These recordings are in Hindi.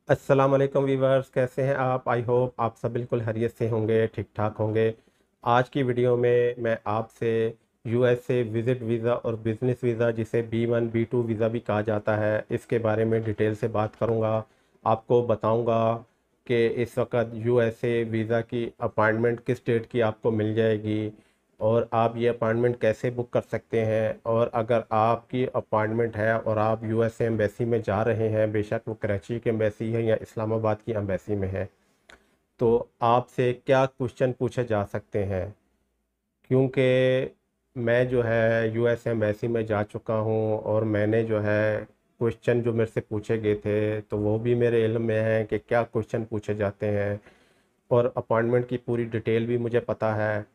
अस्सलाम वालेकुम वीवर्स, कैसे हैं आप। आई होप आप सब बिल्कुल खैरियत से होंगे, ठीक ठाक होंगे। आज की वीडियो में मैं आपसे यूएसए विज़िट वीज़ा और बिज़नेस वीज़ा, जिसे B1 B2 वीज़ा भी कहा जाता है, इसके बारे में डिटेल से बात करूंगा। आपको बताऊंगा कि इस वक्त यूएसए वीज़ा की अपॉइंटमेंट किस डेट की आपको मिल जाएगी और आप ये अपॉइंटमेंट कैसे बुक कर सकते हैं। और अगर आपकी अपॉइंटमेंट है और आप यूएसए एम्बेसी में जा रहे हैं, बेशक वो कराची की एम्बेसी है या इस्लामाबाद की एम्बेसी में है, तो आपसे क्या क्वेश्चन पूछे जा सकते हैं। क्योंकि मैं जो है यूएस एम्बेसी में जा चुका हूँ और मैंने जो है क्वेश्चन जो मेरे से पूछे गए थे तो वो भी मेरे इल्म में है कि क्या क्वेश्चन पूछे जाते हैं, और अपॉइंटमेंट की पूरी डिटेल भी मुझे पता है।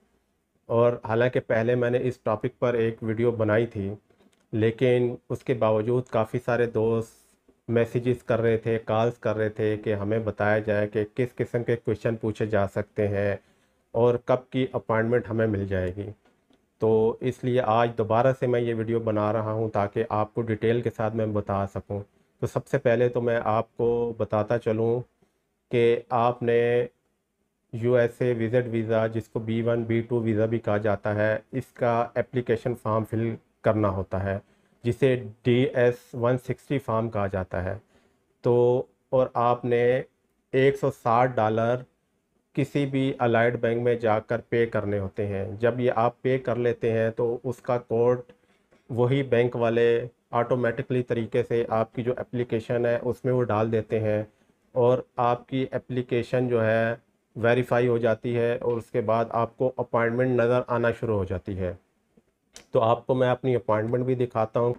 और हालांकि पहले मैंने इस टॉपिक पर एक वीडियो बनाई थी, लेकिन उसके बावजूद काफ़ी सारे दोस्त मैसेजेस कर रहे थे, कॉल्स कर रहे थे कि हमें बताया जाए कि किस किस्म के क्वेश्चन पूछे जा सकते हैं और कब की अपॉइंटमेंट हमें मिल जाएगी। तो इसलिए आज दोबारा से मैं ये वीडियो बना रहा हूँ ताकि आपको डिटेल के साथ मैं बता सकूँ। तो सबसे पहले तो मैं आपको बताता चलूँ कि आपने यूएसए विज़िट वीज़ा, जिसको B1 B2 वीज़ा भी कहा जाता है, इसका एप्लीकेशन फॉर्म फिल करना होता है, जिसे DS-160 फॉर्म कहा जाता है। तो और आपने $160 किसी भी अलाइड बैंक में जाकर पे करने होते हैं। जब ये आप पे कर लेते हैं तो उसका कोड वही बैंक वाले ऑटोमेटिकली तरीके से आपकी जो एप्लीकेशन है उसमें वो डाल देते हैं, और आपकी एप्लीकेशन जो है वेरीफाई हो जाती है और उसके बाद आपको अपॉइंटमेंट नज़र आना शुरू हो जाती है। तो आपको मैं अपनी अपॉइंटमेंट भी दिखाता हूँ।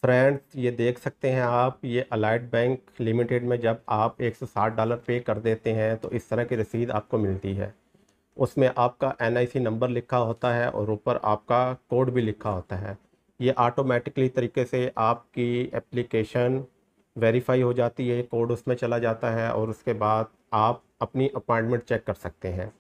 फ्रेंड्स, ये देख सकते हैं आप, ये अलाइड बैंक लिमिटेड में जब आप $160 पे कर देते हैं तो इस तरह की रसीद आपको मिलती है। उसमें आपका NIC नंबर लिखा होता है और ऊपर आपका कोड भी लिखा होता है। ये ऑटोमेटिकली तरीके से आपकी एप्लीकेशन वेरीफाई हो जाती है, कोड उसमें चला जाता है और उसके बाद आप अपनी अपॉइंटमेंट चेक कर सकते हैं।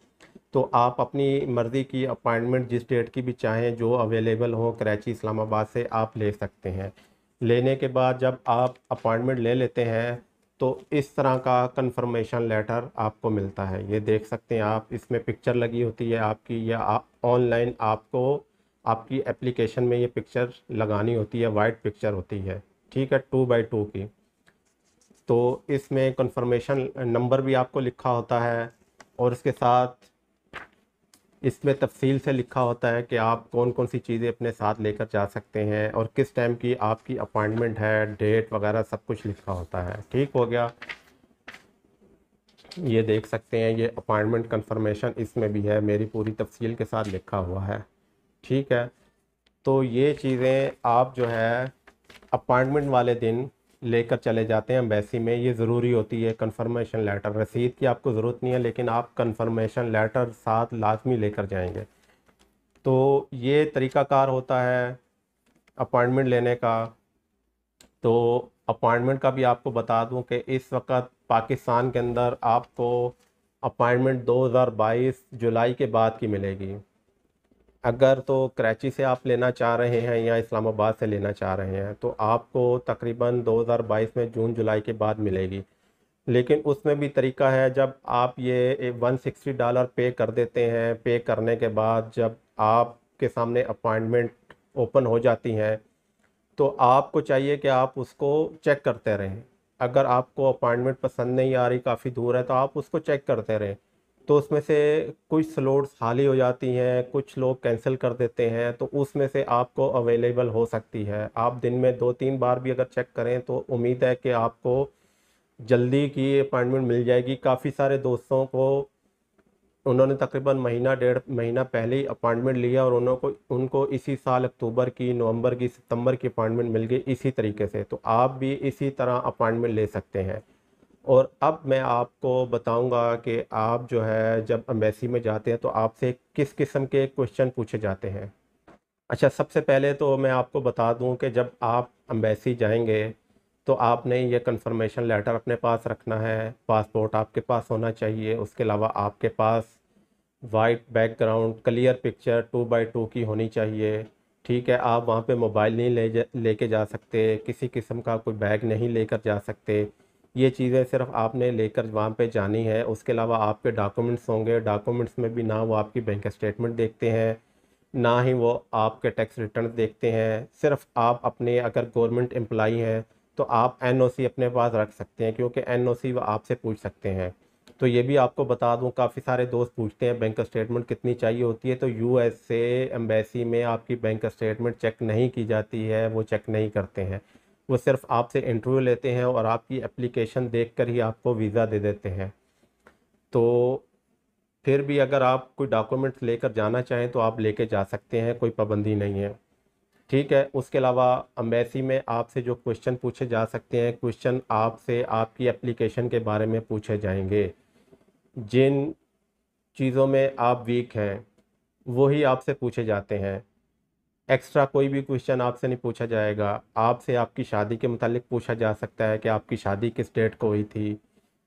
तो आप अपनी मर्ज़ी की अपॉइंटमेंट जिस डेट की भी चाहें, जो अवेलेबल हो कराची इस्लामाबाद से, आप ले सकते हैं। लेने के बाद जब आप अपॉइंटमेंट ले लेते हैं तो इस तरह का कंफर्मेशन लेटर आपको मिलता है। ये देख सकते हैं आप, इसमें पिक्चर लगी होती है आपकी, या ऑनलाइन आपको आपकी एप्लीकेशन में ये पिक्चर लगानी होती है, वाइट पिक्चर होती है, ठीक है, 2x2 की। तो इसमें कंफर्मेशन नंबर भी आपको लिखा होता है और इसके साथ इसमें तफसील से लिखा होता है कि आप कौन कौन सी चीज़ें अपने साथ लेकर जा सकते हैं और किस टाइम की आपकी अपॉइंटमेंट है, डेट वगैरह सब कुछ लिखा होता है। ठीक हो गया। ये देख सकते हैं, ये अपॉइंटमेंट कंफर्मेशन इसमें भी है, मेरी पूरी तफसील के साथ लिखा हुआ है। ठीक है। तो ये चीज़ें आप जो है अपॉइंटमेंट वाले दिन लेकर चले जाते हैं एम्बेसी में। ये ज़रूरी होती है कंफर्मेशन लेटर। रसीद की आपको ज़रूरत नहीं है, लेकिन आप कंफर्मेशन लेटर साथ लाजमी लेकर जाएंगे। तो ये तरीक़ाकार होता है अपॉइंटमेंट लेने का। तो अपॉइंटमेंट का भी आपको बता दूं कि इस वक्त पाकिस्तान के अंदर आपको अपॉइंटमेंट 2022 जुलाई के बाद की मिलेगी। अगर तो कराची से आप लेना चाह रहे हैं या इस्लामाबाद से लेना चाह रहे हैं तो आपको तकरीबन 2022 में जून जुलाई के बाद मिलेगी। लेकिन उसमें भी तरीका है, जब आप ये $160 पे कर देते हैं, पे करने के बाद जब आपके सामने अपॉइंटमेंट ओपन हो जाती हैं तो आपको चाहिए कि आप उसको चेक करते रहें। अगर आपको अपॉइंटमेंट पसंद नहीं आ रही, काफ़ी दूर है, तो आप उसको चेक करते रहें। तो उसमें से कुछ स्लॉट्स खाली हो जाती हैं, कुछ लोग कैंसिल कर देते हैं, तो उसमें से आपको अवेलेबल हो सकती है। आप दिन में 2-3 बार भी अगर चेक करें तो उम्मीद है कि आपको जल्दी की अपॉइंटमेंट मिल जाएगी। काफ़ी सारे दोस्तों को उन्होंने तकरीबन महीना 1.5 महीना पहले ही अपॉइंटमेंट लिया और उनको इसी साल अक्टूबर की, नवंबर की, सितंबर की अपॉइंटमेंट मिल गई इसी तरीके से। तो आप भी इसी तरह अपॉइंटमेंट ले सकते हैं। और अब मैं आपको बताऊंगा कि आप जो है जब एम्बेसी में जाते हैं तो आपसे किस किस्म के क्वेश्चन पूछे जाते हैं। अच्छा, सबसे पहले तो मैं आपको बता दूं कि जब आप एम्बेसी जाएंगे तो आपने ये कंफर्मेशन लेटर अपने पास रखना है, पासपोर्ट आपके पास होना चाहिए, उसके अलावा आपके पास white background clear picture 2x2 की होनी चाहिए। ठीक है। आप वहाँ पे मोबाइल नहीं लेके जा सकते, किसी किस्म का कोई बैग नहीं लेकर जा सकते। ये चीज़ें सिर्फ आपने लेकर वहाँ पे जानी है। उसके अलावा आपके डॉक्यूमेंट्स होंगे, डॉक्यूमेंट्स में भी ना वो आपकी बैंक स्टेटमेंट देखते हैं, ना ही वो आपके टैक्स रिटर्न देखते हैं। सिर्फ आप अपने अगर गवर्नमेंट एम्प्लॉई हैं तो आप एनओसी अपने पास रख सकते हैं, क्योंकि एनओसी वो आपसे पूछ सकते हैं। तो ये भी आपको बता दूं, काफ़ी सारे दोस्त पूछते हैं बैंक स्टेटमेंट कितनी चाहिए होती है। तो यूएसए एम्बेसी में आपकी बैंक स्टेटमेंट चेक नहीं की जाती है, वो चेक नहीं करते हैं। वो सिर्फ आपसे इंटरव्यू लेते हैं और आपकी एप्लीकेशन देखकर ही आपको वीज़ा दे देते हैं। तो फिर भी अगर आप कोई डॉक्यूमेंट्स लेकर जाना चाहें तो आप लेके जा सकते हैं, कोई पाबंदी नहीं है। ठीक है। उसके अलावा अम्बेसी में आपसे जो क्वेश्चन पूछे जा सकते हैं, क्वेश्चन आपसे आपकी एप्लीकेशन के बारे में पूछे जाएंगे। जिन चीज़ों में आप वीक हैं वही आपसे पूछे जाते हैं। एक्स्ट्रा कोई भी क्वेश्चन आपसे नहीं पूछा जाएगा। आपसे आपकी शादी के मुतालिक पूछा जा सकता है कि आपकी शादी किस डेट को हुई थी,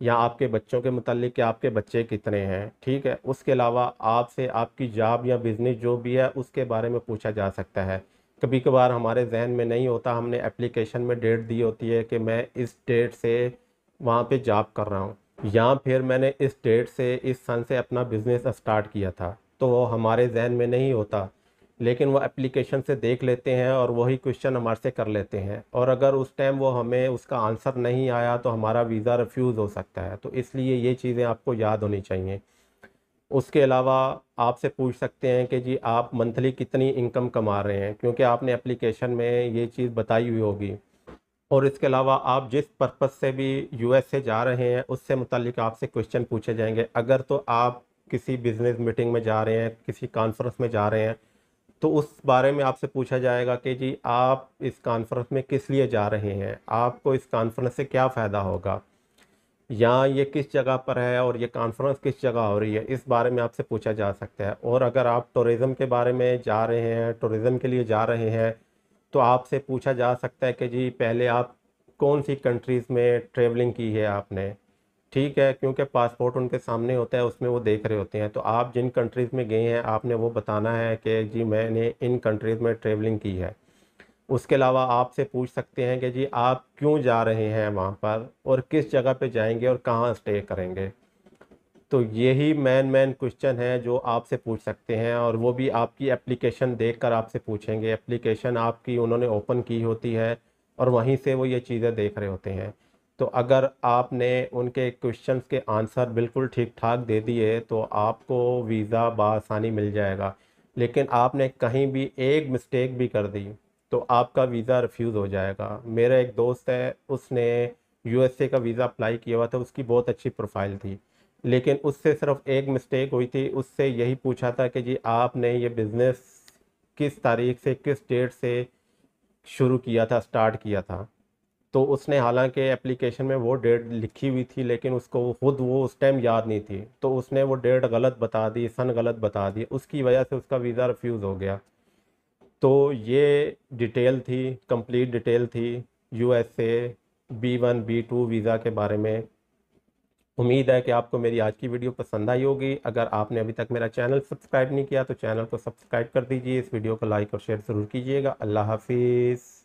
या आपके बच्चों के मुतालिक कि आपके बच्चे कितने हैं। ठीक है। उसके अलावा आपसे आपकी जॉब या बिज़नेस जो भी है उसके बारे में पूछा जा सकता है। कभी कभार हमारे जहन में नहीं होता, हमने एप्लीकेशन में डेट दी होती है कि मैं इस डेट से वहाँ पे जॉब कर रहा हूँ, या फिर मैंने इस डेट से इस सन से अपना बिज़नेस स्टार्ट किया था, तो वो हमारे जहन में नहीं होता। लेकिन वो एप्लीकेशन से देख लेते हैं और वही क्वेश्चन हमारे से कर लेते हैं, और अगर उस टाइम वो हमें उसका आंसर नहीं आया तो हमारा वीज़ा रिफ्यूज़ हो सकता है। तो इसलिए ये चीज़ें आपको याद होनी चाहिए। उसके अलावा आपसे पूछ सकते हैं कि जी आप मंथली कितनी इनकम कमा रहे हैं, क्योंकि आपने एप्लीकेशन में ये चीज़ बताई हुई होगी। और इसके अलावा आप जिस पर्पज़ से भी यूएस से जा रहे हैं उससे मुतालिक आपसे क्वेश्चन पूछे जाएंगे। अगर तो आप किसी बिज़नेस मीटिंग में जा रहे हैं, किसी कॉन्फ्रेंस में जा रहे हैं, तो उस बारे में आपसे पूछा जाएगा कि जी आप इस कॉन्फ्रेंस में किस लिए जा रहे हैं, आपको इस कॉन्फ्रेंस से क्या फ़ायदा होगा, या ये किस जगह पर है और ये कॉन्फ्रेंस किस जगह हो रही है, इस बारे में आपसे पूछा जा सकता है। और अगर आप टूरिज़्म के बारे में जा रहे हैं, टूरिज़्म के लिए जा रहे हैं, तो आपसे पूछा जा सकता है कि जी पहले आप कौन सी कंट्रीज़ में ट्रेवलिंग की है आपने। ठीक है। क्योंकि पासपोर्ट उनके सामने होता है, उसमें वो देख रहे होते हैं। तो आप जिन कंट्रीज़ में गए हैं आपने वो बताना है कि जी मैंने इन कंट्रीज़ में ट्रेवलिंग की है। उसके अलावा आपसे पूछ सकते हैं कि जी आप क्यों जा रहे हैं वहाँ पर, और किस जगह पे जाएंगे और कहाँ स्टे करेंगे। तो यही मेन क्वेश्चन है जो आपसे पूछ सकते हैं, और वो भी आपकी एप्लीकेशन देखकर आपसे पूछेंगे। एप्लीकेशन आपकी उन्होंने ओपन की होती है और वहीं से वो ये चीज़ें देख रहे होते हैं। तो अगर आपने उनके क्वेश्चंस के आंसर बिल्कुल ठीक ठाक दे दिए तो आपको वीज़ा बआसानी मिल जाएगा। लेकिन आपने कहीं भी एक मिस्टेक भी कर दी तो आपका वीज़ा रिफ्यूज़ हो जाएगा। मेरा एक दोस्त है, उसने यूएसए का वीज़ा अप्लाई किया हुआ था, उसकी बहुत अच्छी प्रोफाइल थी, लेकिन उससे सिर्फ एक मिस्टेक हुई थी। उससे यही पूछा था कि जी आपने ये बिज़नेस किस तारीख से किस डेट से शुरू किया था, स्टार्ट किया था। तो उसने हालांकि एप्लीकेशन में वो डेट लिखी हुई थी, लेकिन उसको खुद वो उस टाइम याद नहीं थी, तो उसने वो डेट गलत बता दी, सन गलत बता दी, उसकी वजह से उसका वीज़ा रिफ्यूज़ हो गया। तो ये डिटेल थी, कंप्लीट डिटेल थी यूएसए B1 B2 वीज़ा के बारे में। उम्मीद है कि आपको मेरी आज की वीडियो पसंद आई होगी। अगर आपने अभी तक मेरा चैनल सब्सक्राइब नहीं किया तो चैनल को सब्सक्राइब कर दीजिए। इस वीडियो को लाइक और शेयर ज़रूर कीजिएगा। अल्लाह हाफिज़।